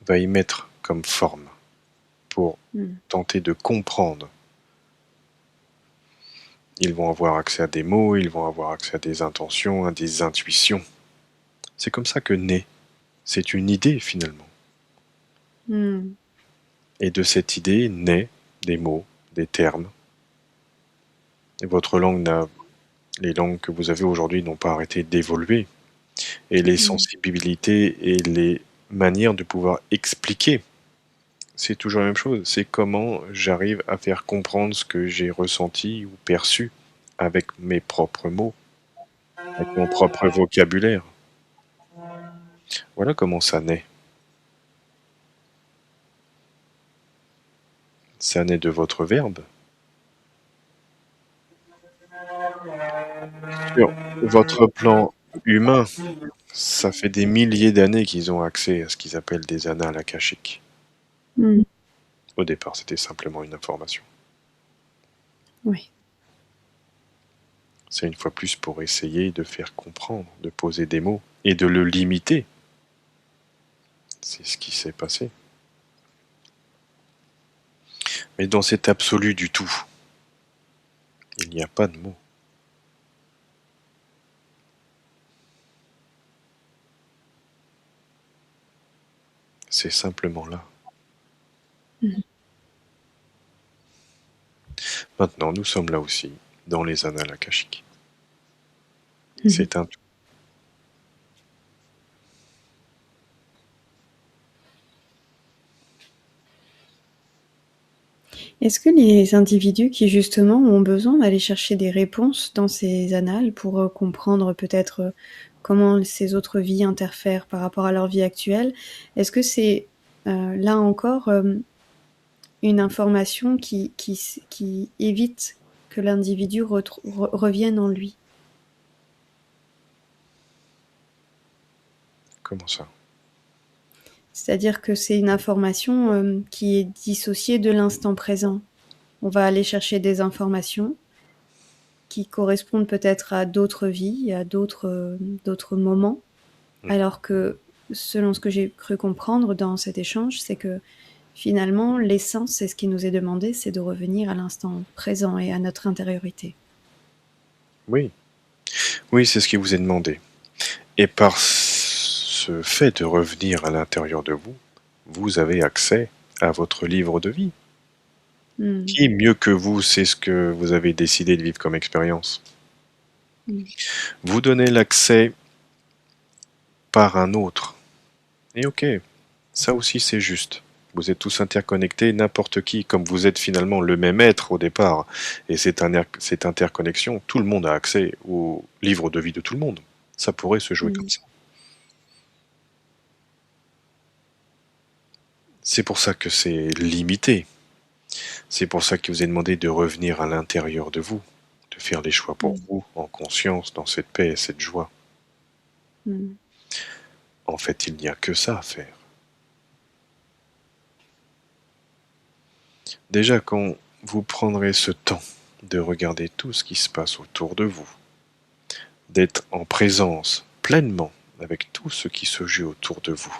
va y mettre comme forme pour Hmm. tenter de comprendre. Ils vont avoir accès à des mots, ils vont avoir accès à des intentions, à des intuitions. C'est comme ça que naît. C'est une idée finalement. Hmm. Et de cette idée naît des mots, des termes. Et votre langue les langues que vous avez aujourd'hui n'ont pas arrêté d'évoluer. Et les Hmm. sensibilités et les manières de pouvoir expliquer, c'est toujours la même chose. C'est comment j'arrive à faire comprendre ce que j'ai ressenti ou perçu avec mes propres mots, avec mon propre vocabulaire. Voilà comment ça naît. Ça naît de votre verbe. Sur votre plan humain, ça fait des milliers d'années qu'ils ont accès à ce qu'ils appellent des annales akashiques. Hmm. Au départ, c'était simplement une information. Oui. C'est une fois plus pour essayer de faire comprendre, de poser des mots et de le limiter. C'est ce qui s'est passé. Mais dans cet absolu du tout, il n'y a pas de mots. C'est simplement là. Mhm. Maintenant, nous sommes là aussi, dans les annales akashiques. Mhm. C'est un tout. Est-ce que les individus qui justement ont besoin d'aller chercher des réponses dans ces annales pour comprendre peut-être comment ces autres vies interfèrent par rapport à leur vie actuelle, est-ce que c'est là encore une information qui évite que l'individu revienne en lui? Comment ça? C'est-à-dire que c'est une information qui est dissociée de l'instant présent. On va aller chercher des informations qui correspondent peut-être à d'autres vies, à d'autres moments, alors que selon ce que j'ai cru comprendre dans cet échange, c'est que finalement, l'essence, c'est ce qui nous est demandé, c'est de revenir à l'instant présent et à notre intériorité. Oui. Oui, c'est ce qui vous est demandé. Et par ce fait de revenir à l'intérieur de vous, vous avez accès à votre livre de vie. Mm. Qui, mieux que vous, sait ce que vous avez décidé de vivre comme expérience? Mm. Vous donnez l'accès par un autre. Et ok, ça aussi c'est juste. Vous êtes tous interconnectés, n'importe qui, comme vous êtes finalement le même être au départ, et cette interconnexion, tout le monde a accès au livre de vie de tout le monde. Ça pourrait se jouer comme Mm. ça. C'est pour ça que c'est limité. C'est pour ça qu'il vous est demandé de revenir à l'intérieur de vous, de faire les choix pour Mm. vous, en conscience, dans cette paix et cette joie. Mm. En fait, il n'y a que ça à faire. Déjà, quand vous prendrez ce temps de regarder tout ce qui se passe autour de vous, d'être en présence pleinement avec tout ce qui se joue autour de vous,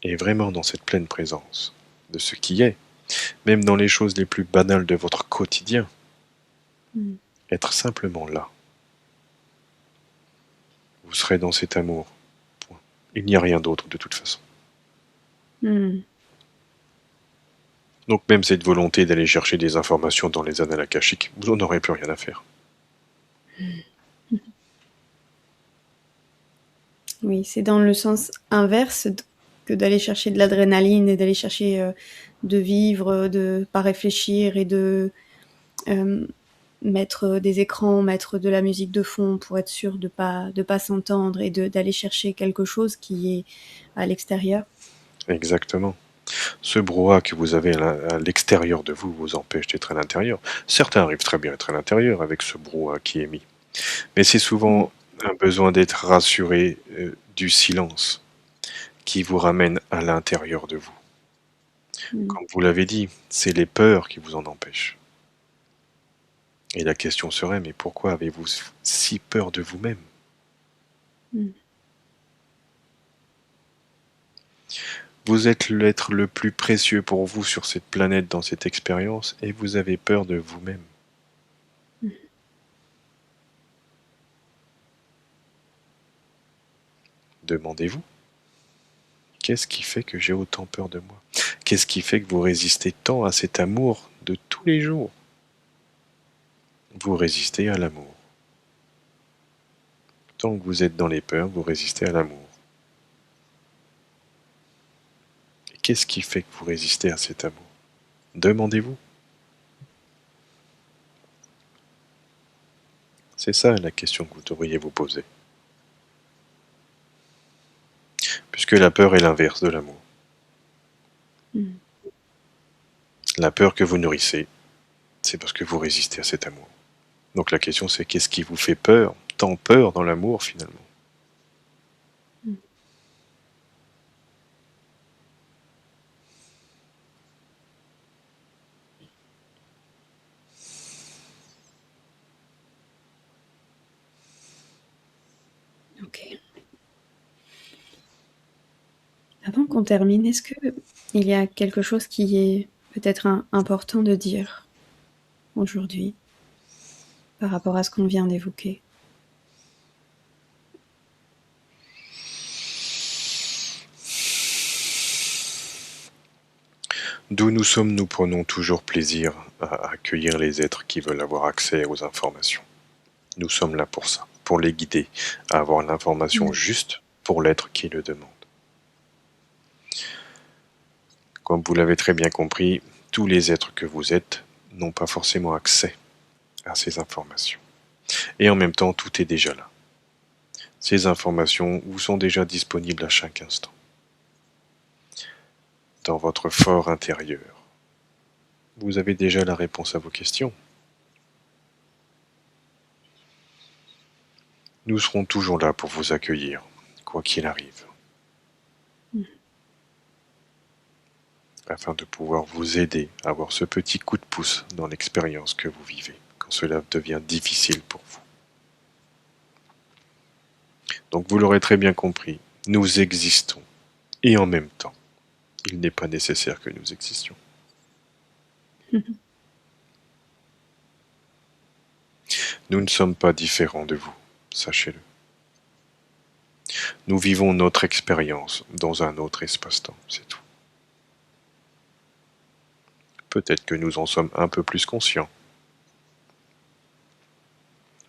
et vraiment dans cette pleine présence de ce qui est, même dans les choses les plus banales de votre quotidien, Mm. être simplement là. Vous serez dans cet amour. Point. Il n'y a rien d'autre de toute façon. Mm. Donc même cette volonté d'aller chercher des informations dans les annales akashiques, vous n'en aurez plus rien à faire. Oui, c'est dans le sens inverse que d'aller chercher de l'adrénaline et d'aller chercher de vivre, de pas réfléchir et de mettre des écrans, mettre de la musique de fond pour être sûr de pas s'entendre et d'aller chercher quelque chose qui est à l'extérieur. Exactement. Ce brouhaha que vous avez à l'extérieur de vous vous empêche d'être à l'intérieur. Certains arrivent très bien à être à l'intérieur avec ce brouhaha qui est mis. Mais c'est Mm. souvent un besoin d'être rassuré du silence qui vous ramène à l'intérieur de vous. Mm. Comme vous l'avez dit, c'est les peurs qui vous en empêchent. Et la question serait, mais pourquoi avez-vous si peur de vous-même? Mm. Vous êtes l'être le plus précieux pour vous sur cette planète dans cette expérience et vous avez peur de vous-même. Mm. Demandez-vous, qu'est-ce qui fait que j'ai autant peur de moi? Qu'est-ce qui fait que vous résistez tant à cet amour de tous les jours? Vous résistez à l'amour. Tant que vous êtes dans les peurs, vous résistez à l'amour. Et qu'est-ce qui fait que vous résistez à cet amour? Demandez-vous. C'est ça la question que vous devriez vous poser. Puisque la peur est l'inverse de l'amour. Mm. La peur que vous nourrissez, c'est parce que vous résistez à cet amour. Donc la question c'est qu'est-ce qui vous fait peur? Tant peur dans l'amour finalement. Mm. Ok. Avant qu'on termine, est-ce que il y a quelque chose qui est peut-être important de dire aujourd'hui par rapport à ce qu'on vient d'évoquer? D'où nous sommes, nous prenons toujours plaisir à accueillir les êtres qui veulent avoir accès aux informations. Nous sommes là pour ça, pour les guider à avoir l'information Mm. juste pour l'être qui le demande. Comme vous l'avez très bien compris, tous les êtres que vous êtes n'ont pas forcément accès à ces informations. Et en même temps, tout est déjà là. Ces informations vous sont déjà disponibles à chaque instant, dans votre fort intérieur. Vous avez déjà la réponse à vos questions. Nous serons toujours là pour vous accueillir, quoi qu'il arrive, Mm. afin de pouvoir vous aider à avoir ce petit coup de pouce dans l'expérience que vous vivez, quand cela devient difficile pour vous. Donc vous l'aurez très bien compris, nous existons, et en même temps, il n'est pas nécessaire que nous existions. Nous ne sommes pas différents de vous, sachez-le. Nous vivons notre expérience dans un autre espace-temps, c'est tout. Peut-être que nous en sommes un peu plus conscients,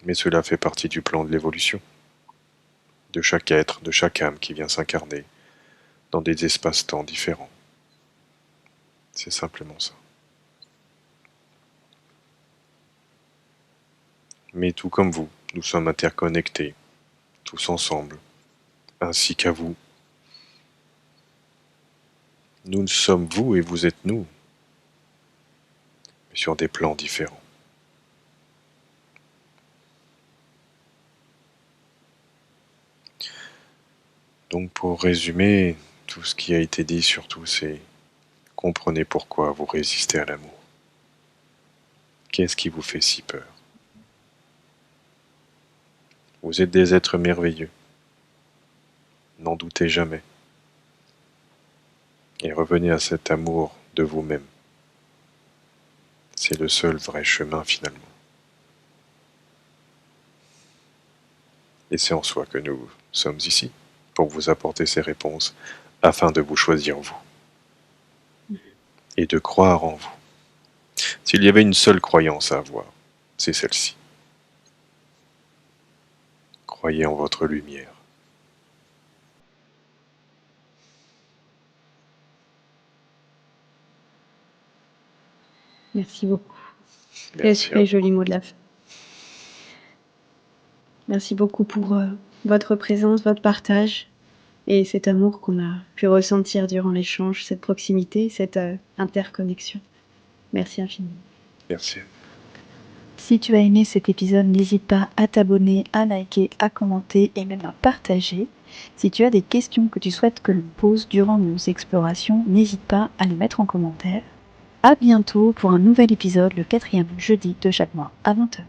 mais cela fait partie du plan de l'évolution, de chaque être, de chaque âme qui vient s'incarner dans des espaces-temps différents. C'est simplement ça. Mais tout comme vous, nous sommes interconnectés, tous ensemble, ainsi qu'à vous. Nous sommes vous et vous êtes nous, mais sur des plans différents. Donc pour résumer, tout ce qui a été dit surtout, c'est comprenez pourquoi vous résistez à l'amour. Qu'est-ce qui vous fait si peur? Vous êtes des êtres merveilleux. N'en doutez jamais. Et revenez à cet amour de vous-même. C'est le seul vrai chemin finalement. Et c'est en soi que nous sommes ici, pour vous apporter ces réponses, afin de vous choisir vous. Et de croire en vous. S'il y avait une seule croyance à avoir, c'est celle-ci. Croyez en votre lumière. Merci beaucoup. Merci. Très joli mot de la fin. Merci beaucoup pour votre présence, votre partage et cet amour qu'on a pu ressentir durant l'échange, cette proximité, cette interconnexion. Merci infiniment. Merci. Si tu as aimé cet épisode, n'hésite pas à t'abonner, à liker, à commenter et même à partager. Si tu as des questions que tu souhaites que l'on pose durant nos explorations, n'hésite pas à les mettre en commentaire. À bientôt pour un nouvel épisode le 4e jeudi de chaque mois à 20h.